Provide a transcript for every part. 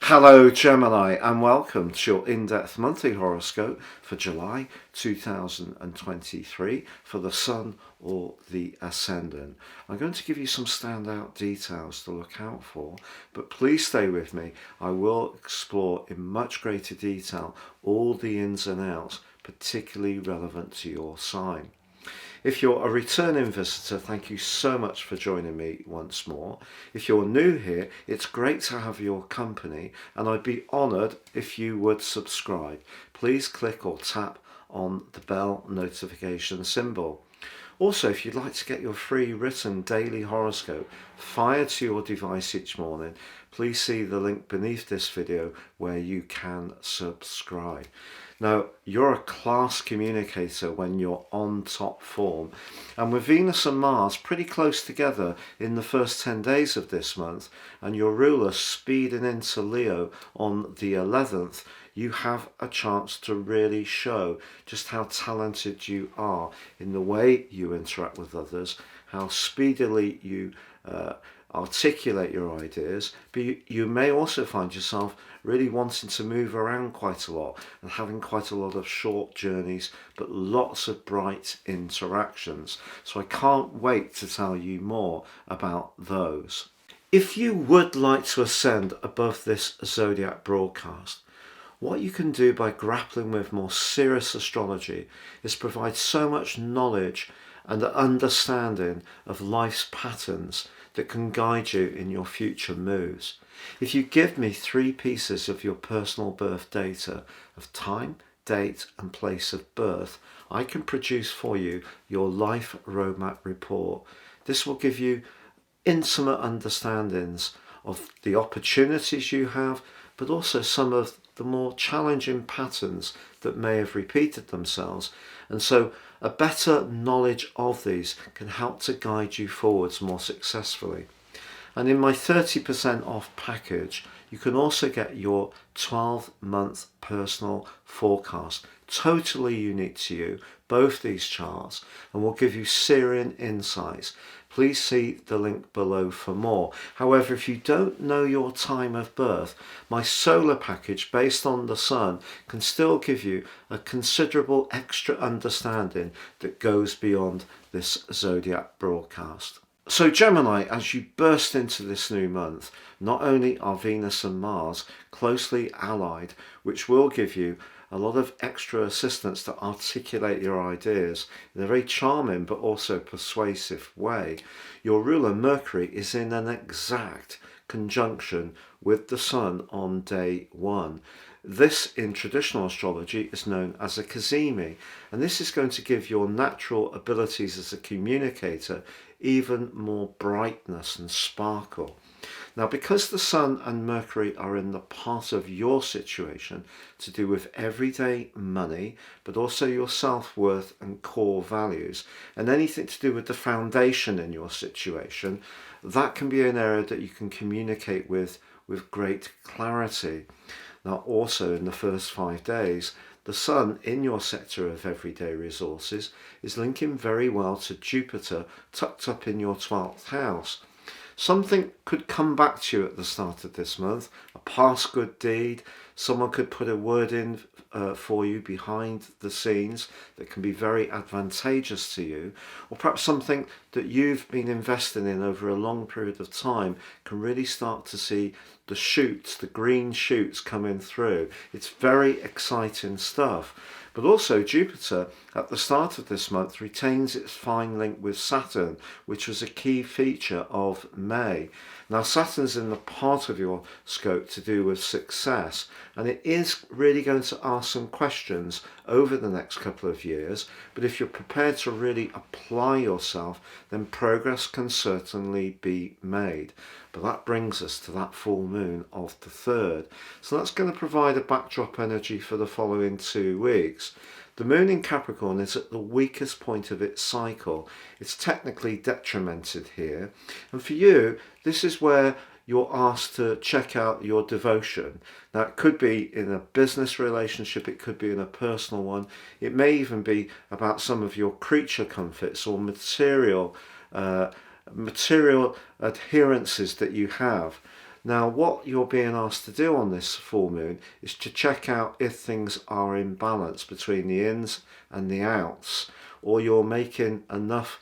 Hello Gemini, and welcome to your in-depth monthly horoscope for July 2023 for the Sun or the Ascendant. I'm going to give you some standout details to look out for, but please stay with me. I will explore in much greater detail all the ins and outs, particularly relevant to your sign. If you're a returning visitor, thank you so much for joining me once more. If you're new here, it's great to have your company, and I'd be honoured if you would subscribe. Please click or tap on the bell notification symbol. Also, if you'd like to get your free written daily horoscope fired to your device each morning, please see the link beneath this video where you can subscribe. Now, you're a class communicator when you're on top form, and with Venus and Mars pretty close together in the first 10 days of this month, and your ruler speeding into Leo on the 11th, you have a chance to really show just how talented you are in the way you interact with others, how speedily you articulate your ideas, but you may also find yourself really wanting to move around quite a lot and having quite a lot of short journeys, but lots of bright interactions. So I can't wait to tell you more about those. If you would like to ascend above this zodiac broadcast, what you can do by grappling with more serious astrology is provide so much knowledge and understanding of life's patterns that can guide you in your future moves. If you give me 3 pieces of your personal birth data of time, date and place of birth, I can produce for you your life roadmap report. This will give you intimate understandings of the opportunities you have, but also some of the more challenging patterns that may have repeated themselves. And so a better knowledge of these can help to guide you forwards more successfully. And in my 30% off package, you can also get your 12-month personal forecast, totally unique to you, both these charts, and will give you searing insights. Please see the link below for more. However, if you don't know your time of birth, my solar package based on the Sun can still give you a considerable extra understanding that goes beyond this zodiac broadcast. So Gemini, as you burst into this new month, not only are Venus and Mars closely allied, which will give you a lot of extra assistance to articulate your ideas in a very charming but also persuasive way, your ruler Mercury is in an exact conjunction with the Sun on day 1. This in traditional astrology is known as a cazimi, and this is going to give your natural abilities as a communicator even more brightness and sparkle. Now, because the Sun and Mercury are in the part of your situation to do with everyday money, but also your self-worth and core values, and anything to do with the foundation in your situation, that can be an area that you can communicate with great clarity. Now, also in the first 5 days, the Sun in your sector of everyday resources is linking very well to Jupiter tucked up in your 12th house. Something could come back to you at the start of this month, a past good deed. Someone could put a word in for you behind the scenes that can be very advantageous to you, or perhaps something that you've been investing in over a long period of time can really start to see the shoots, the green shoots coming through. It's very exciting stuff. But also Jupiter at the start of this month retains its fine link with Saturn, which was a key feature of May. Now Saturn's in the part of your scope to do with success, and it is really going to ask some questions over the next couple of years, but if you're prepared to really apply yourself, then progress can certainly be made. But that brings us to that full moon of the 3rd. So that's going to provide a backdrop energy for the following 2 weeks. The moon in Capricorn is at the weakest point of its cycle. It's technically detrimented here. And for you, this is where you're asked to check out your devotion. Now, it could be in a business relationship, it could be in a personal one. It may even be about some of your creature comforts or material adherences that you have. Now, what you're being asked to do on this full moon is to check out if things are in balance between the ins and the outs, or you're making enough,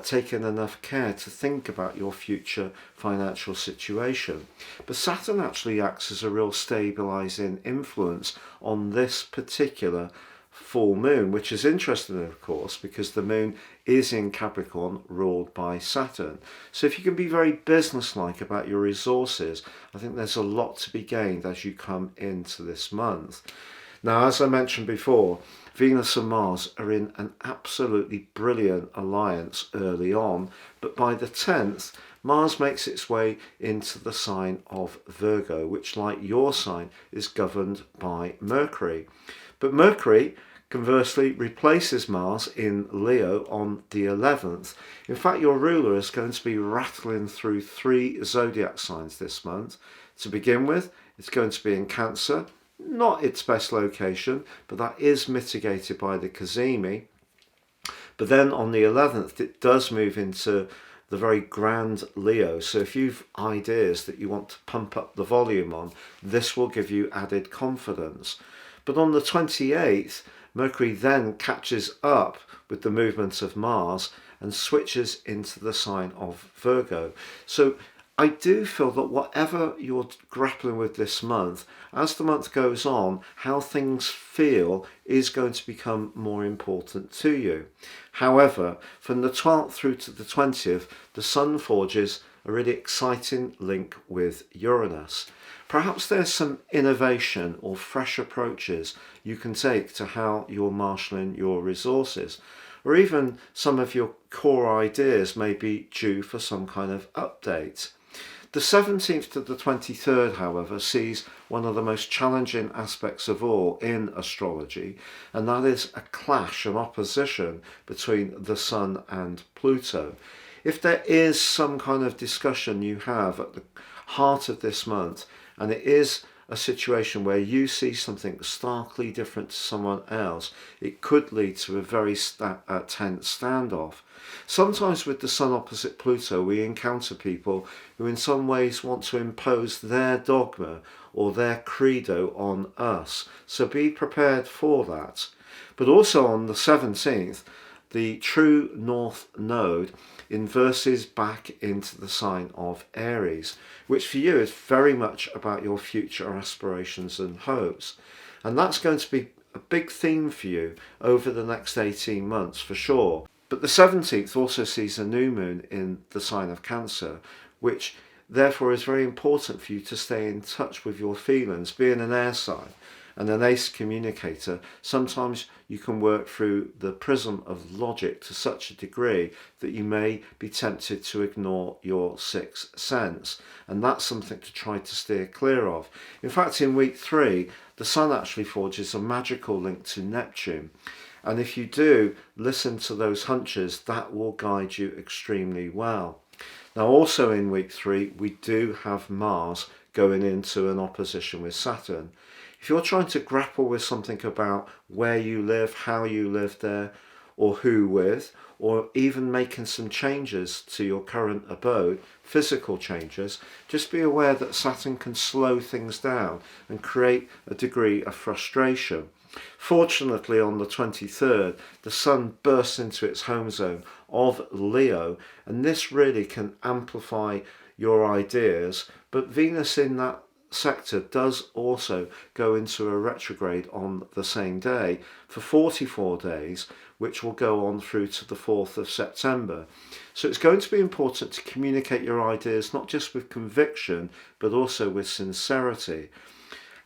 taking enough care to think about your future financial situation. But Saturn actually acts as a real stabilizing influence on this particular full moon, which is interesting, of course, because the moon is in Capricorn, ruled by Saturn. So if you can be very businesslike about your resources, I think there's a lot to be gained as you come into this month. Now, as I mentioned before, Venus and Mars are in an absolutely brilliant alliance early on, but by the 10th, Mars makes its way into the sign of Virgo, which, like your sign, is governed by Mercury. But Mercury, conversely, replaces Mars in Leo on the 11th. In fact, your ruler is going to be rattling through 3 zodiac signs this month. To begin with, it's going to be in Cancer, not its best location, but that is mitigated by the Cazimi. But then on the 11th, it does move into the very grand Leo. So if you've ideas that you want to pump up the volume on, this will give you added confidence. But on the 28th, Mercury then catches up with the movement of Mars and switches into the sign of Virgo. So I do feel that whatever you're grappling with this month, as the month goes on, how things feel is going to become more important to you. However, from the 12th through to the 20th, the Sun forges a really exciting link with Uranus. Perhaps there's some innovation or fresh approaches you can take to how you're marshalling your resources, or even some of your core ideas may be due for some kind of update. The 17th to the 23rd, however, sees one of the most challenging aspects of all in astrology, and that is a clash, an opposition between the Sun and Pluto. If there is some kind of discussion you have at the heart of this month, and it is a situation where you see something starkly different to someone else, it could lead to a very tense standoff. Sometimes with the Sun opposite Pluto, we encounter people who in some ways want to impose their dogma or their credo on us. So be prepared for that. But also on the 17th, the true North Node inverses back into the sign of Aries, which for you is very much about your future aspirations and hopes. And that's going to be a big theme for you over the next 18 months for sure. But the 17th also sees a new moon in the sign of Cancer, which therefore is very important for you to stay in touch with your feelings. Being an air sign and an ace communicator, sometimes you can work through the prism of logic to such a degree that you may be tempted to ignore your sixth sense, and that's something to try to steer clear of. In fact, in week 3, the Sun actually forges a magical link to Neptune, and if you do listen to those hunches, that will guide you extremely well. Now also in week 3, we do have Mars going into an opposition with Saturn. If you're trying to grapple with something about where you live, how you live there, or who with, or even making some changes to your current abode, physical changes, just be aware that Saturn can slow things down and create a degree of frustration. Fortunately, on the 23rd, the Sun bursts into its home zone of Leo, and this really can amplify your ideas, but Venus in that sector does also go into a retrograde on the same day for 44 days, which will go on through to the 4th of September. So it's going to be important to communicate your ideas not just with conviction but also with sincerity.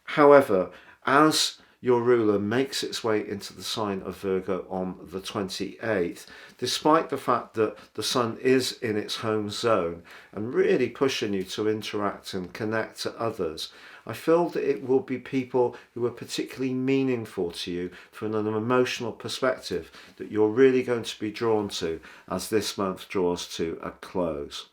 However, as your ruler makes its way into the sign of Virgo on the 28th, despite the fact that the Sun is in its home zone and really pushing you to interact and connect to others, I feel that it will be people who are particularly meaningful to you from an emotional perspective that you're really going to be drawn to as this month draws to a close.